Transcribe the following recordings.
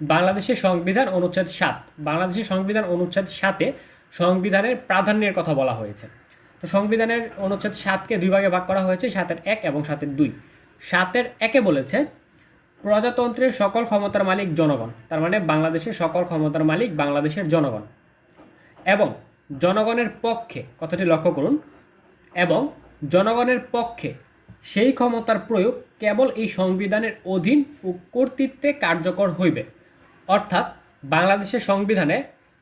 বাংলাদেশের সংবিধান অনুচ্ছেদ 7, বাংলাদেশের সংবিধান অনুচ্ছেদ 7-এ সংবিধানের প্রাধান্যের কথা বলা হয়েছে। তো সংবিধানের অনুচ্ছেদ 7-কে দুই ভাগে ভাগ করা হয়েছে, 7-এর 1 এবং 7-এর 2। 7-এর 1-এ বলেছে প্রজাতন্ত্রের সকল ক্ষমতার মালিক জনগণ, তার মানে বাংলাদেশের সকল ক্ষমতার মালিক বাংলাদেশের জনগণ, এবং জনগণের পক্ষে, কথাটি লক্ষ্য করুন, এবং জনগণের পক্ষে সেই ক্ষমতার প্রয়োগ কেবল এই সংবিধানের অধীন ও কর্তৃত্বে কার্যকর হইবে। অর্থাৎ বাংলাদেশের সংবিধানে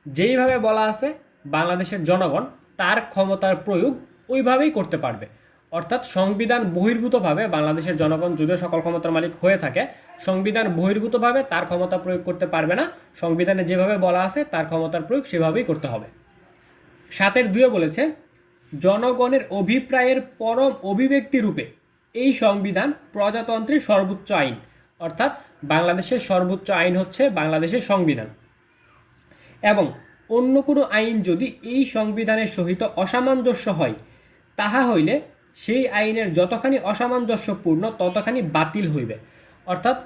যেইভাবে বলা আছে বাংলাদেশের জনগণ তার ক্ষমতার প্রয়োগ ওইভাবেই করতে পারবে। অর্থাৎ সংবিধান বহির্ভূতভাবে বাংলাদেশের জনগণ যদিও সকল ক্ষমতার মালিক হয়ে থাকে, সংবিধান বহির্ভূতভাবে তার ক্ষমতা প্রয়োগ করতে পারবে না। সংবিধানে যেভাবে বলা আছে তার ক্ষমতার প্রয়োগ সেভাবেই করতে হবে। 7-এর 2-এ বলেছে জনগণের অভিপ্রায়ের পরম অভিব্যক্তি রূপে এই সংবিধান প্রজাতন্ত্রের সর্বোচ্চ আইন। অর্থাৎ বাংলাদেশের সর্বোচ্চ আইন হচ্ছে বাংলাদেশের সংবিধান, এবং অন্য কোনো আইন যদি এই সংবিধানের সহিত অসামঞ্জস্য হয় তাহা হইলে সেই আইনের যতখানি অসামঞ্জস্যপূর্ণ ততখানি বাতিল হইবে। অর্থাৎ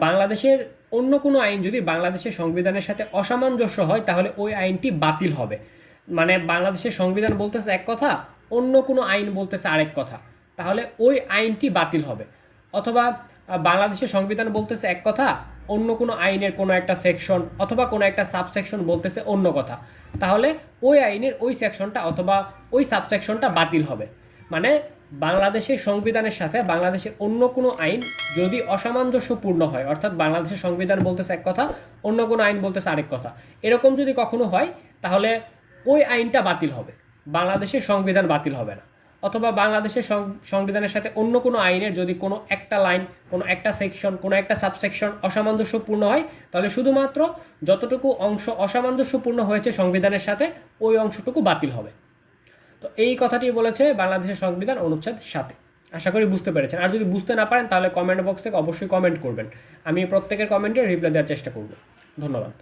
বাংলাদেশের অন্য কোনো আইন যদি বাংলাদেশের সংবিধানের সাথে অসামঞ্জস্য হয় তাহলে ওই আইনটি বাতিল হবে। মানে বাংলাদেশের সংবিধান বলতেছে এক কথা, অন্য কোনো আইন বলতেছে আরেক কথা, তাহলে ওই আইনটি বাতিল হবে। অথবা বাংলাদেশের সংবিধান বলতেছে এক কথা, অন্য কোনো আইনের কোনো একটা সেকশন অথবা কোনো একটা সাবসেকশন বলতেছে অন্য কথা, তাহলে ওই আইনের ওই সেকশনটা অথবা ওই সাবসেকশনটা বাতিল হবে। মানে বাংলাদেশের সংবিধানের সাথে বাংলাদেশের অন্য কোনো আইন যদি অসামঞ্জস্যপূর্ণ হয়, অর্থাৎ বাংলাদেশের সংবিধান বলতেছে এক কথা, অন্য কোনো আইন বলতেছে আরেক কথা, এরকম যদি কখনো হয় তাহলে ওই আইনটা বাতিল হবে, বাংলাদেশের সংবিধান বাতিল হবে না। অথবা বাংলাদেশের সংবিধানের সাথে অন্য কোনো আইনের যদি কোনো একটা লাইন, কোনো একটা সেকশন, কোনো একটা সাবসেকশন অসামঞ্জস্যপূর্ণ হয় তাহলে শুধুমাত্র যতটুকু অংশ অসামঞ্জস্যপূর্ণ হয়েছে সংবিধানের সাথে ওই অংশটুকু বাতিল হবে। তো এই কথাটি বলেছে বাংলাদেশের সংবিধান অনুচ্ছেদ 7-এ। আশা করি বুঝতে পেরেছেন। আর যদি বুঝতে না পারেন তাহলে কমেন্ট বক্সে অবশ্যই কমেন্ট করবেন, আমি প্রত্যেকের কমেন্টে রিপ্লাই দেওয়ার চেষ্টা করব। ধন্যবাদ।